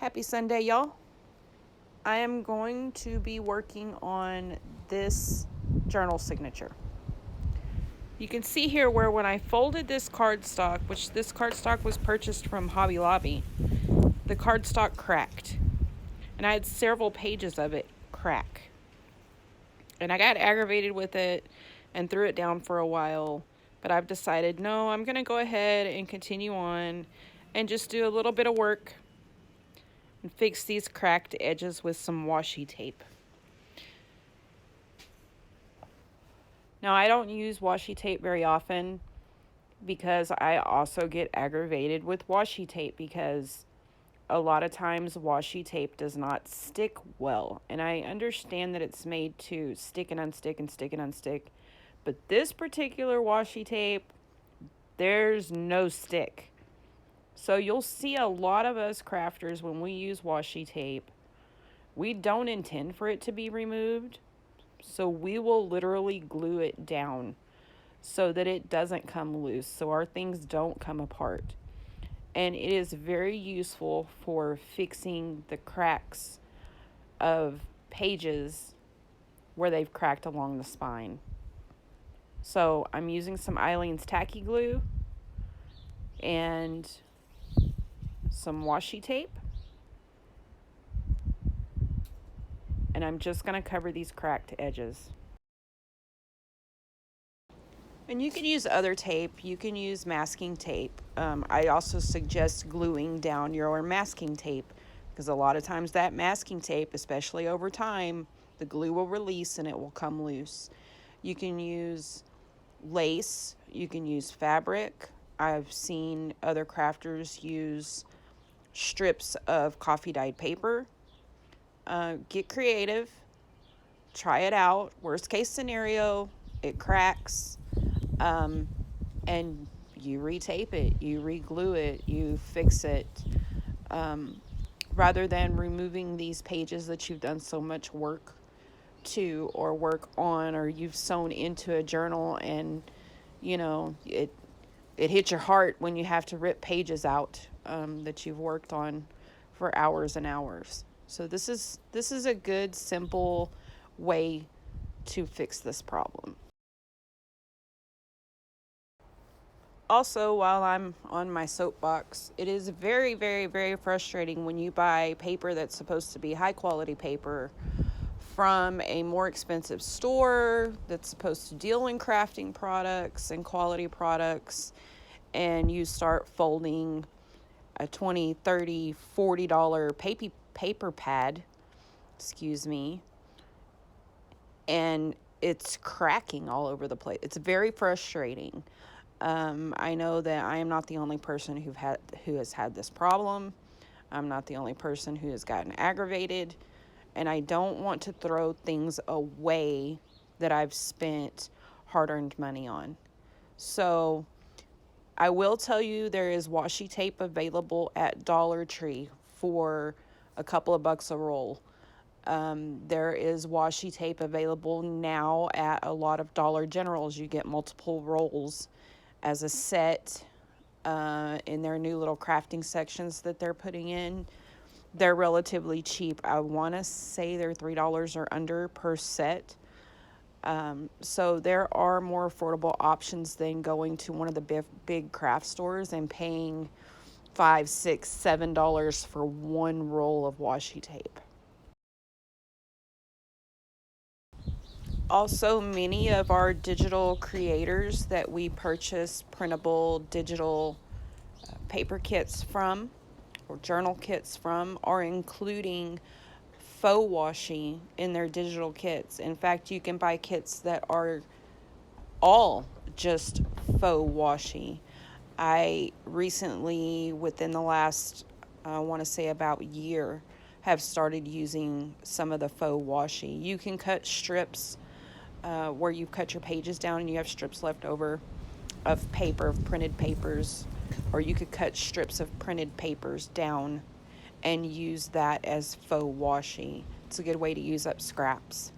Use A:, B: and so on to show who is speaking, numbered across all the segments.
A: Happy Sunday, y'all. I am going to be working on this journal signature. You can see here where when I folded this cardstock, which this cardstock was purchased from Hobby Lobby, the cardstock cracked. And I had several pages of it crack. And I got aggravated with it and threw it down for a while. But I've decided, no, I'm going to go ahead and continue on and just do a little bit of work and fix these cracked edges with some washi tape. Now, I don't use washi tape very often because I also get aggravated with washi tape because a lot of times washi tape does not stick well. And I understand that it's made to stick and unstick and stick and unstick. But this particular washi tape, there's no stick. So you'll see a lot of us crafters, when we use washi tape, we don't intend for it to be removed. So we will literally glue it down so that it doesn't come loose, so our things don't come apart. And it is very useful for fixing the cracks of pages where they've cracked along the spine. So I'm using some Eileen's tacky glue and some washi tape. And I'm just going to cover these cracked edges. And you can use other tape. You can use masking tape. I also suggest gluing down your masking tape because a lot of times that masking tape, especially over time, the glue will release and it will come loose. You can use lace. You can use fabric. I've seen other crafters use strips of coffee dyed paper. Get creative. Try it out. Worst case scenario, it cracks. And you retape it, you reglue it, you fix it, rather than removing these pages that you've done so much work to or work on, or you've sewn into a journal and it hits your heart when you have to rip pages out that you've worked on for hours and hours. So this is a good simple way to fix this problem. Also, while I'm on my soapbox, it is very, very, very frustrating when you buy paper that's supposed to be high quality paper from a more expensive store that's supposed to deal in crafting products and quality products, and you start folding a $20, $30, $40 paper pad, and it's cracking all over the place. It's very frustrating. I know that I am not the only person who has had this problem. I'm not the only person who has gotten aggravated, and I don't want to throw things away that I've spent hard-earned money on. So I will tell you there is washi tape available at Dollar Tree for a couple of bucks a roll. There is washi tape available now at a lot of Dollar Generals. You get multiple rolls as a set in their new little crafting sections that they're putting in. They're relatively cheap. I want to say they're $3 or under per set. So there are more affordable options than going to one of the big craft stores and paying $5, $6, $7 for one roll of washi tape. Also, many of our digital creators that we purchase printable digital paper kits from or journal kits from are including faux washi in their digital kits. In fact, you can buy kits that are all just faux washi. I recently, within the last, I want to say about year, have started using some of the faux washi. You can cut strips where you cut your pages down and you have strips left over of paper, of printed papers, or you could cut strips of printed papers down and use that as faux washi. It's a good way to use up scraps.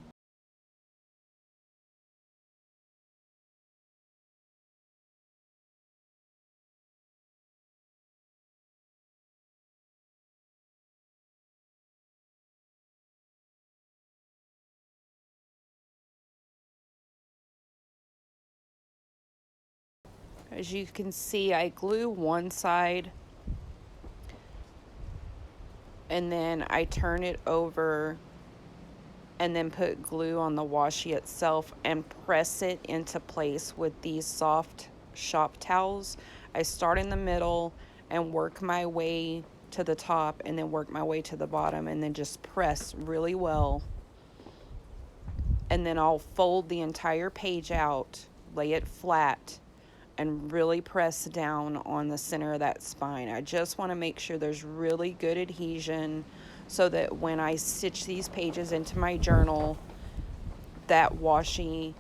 A: As you can see, I glue one side and then I turn it over and then put glue on the washi itself and press it into place with these soft shop towels. I start in the middle and work my way to the top and then work my way to the bottom and then just press really well. And then I'll fold the entire page out, lay it flat, and really press down on the center of that spine. I just want to make sure there's really good adhesion so that when I stitch these pages into my journal, that washi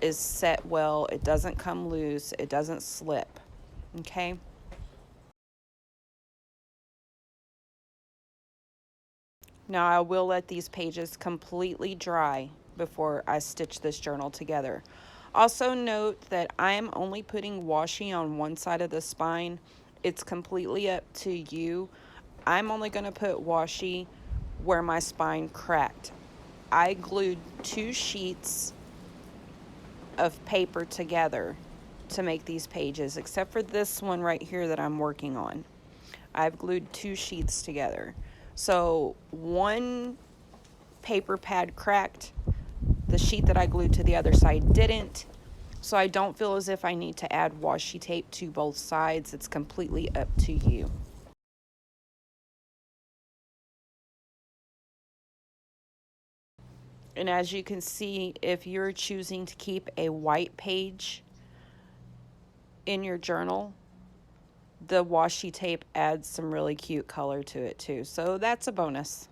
A: is set well. It doesn't come loose. It doesn't slip. Okay? Now I will let these pages completely dry before I stitch this journal together. Also note that I am only putting washi on one side of the spine. It's completely up to you. I'm only going to put washi where my spine cracked. I glued 2 sheets of paper together to make these pages, except for this one right here that I'm working on. I've glued 2 sheets together. So one paper pad cracked, the sheet that I glued to the other side didn't. So I don't feel as if I need to add washi tape to both sides. It's completely up to you. And as you can see, if you're choosing to keep a white page in your journal, the washi tape adds some really cute color to it too. So that's a bonus.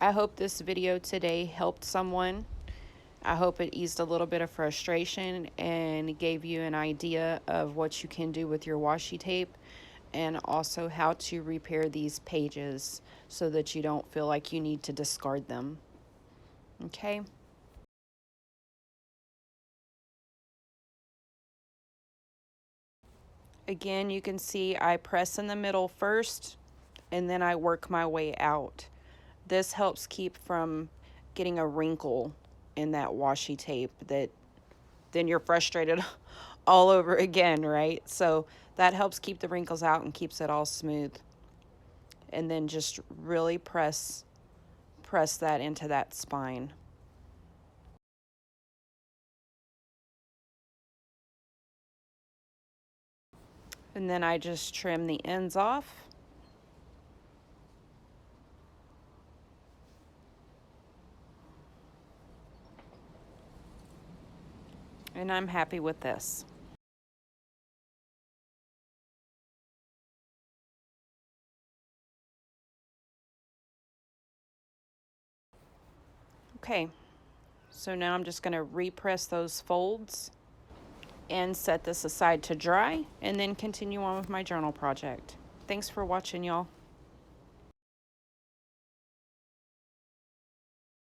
A: I hope this video today helped someone. I hope it eased a little bit of frustration and gave you an idea of what you can do with your washi tape, and also how to repair these pages so that you don't feel like you need to discard them. Okay? Again, you can see I press in the middle first and then I work my way out. This helps keep from getting a wrinkle in that washi tape that then you're frustrated all over again, right? So that helps keep the wrinkles out and keeps it all smooth. And then just really press that into that spine. And then I just trim the ends off. And I'm happy with this. Okay, so now I'm just going to repress those folds and set this aside to dry and then continue on with my journal project. Thanks for watching, y'all.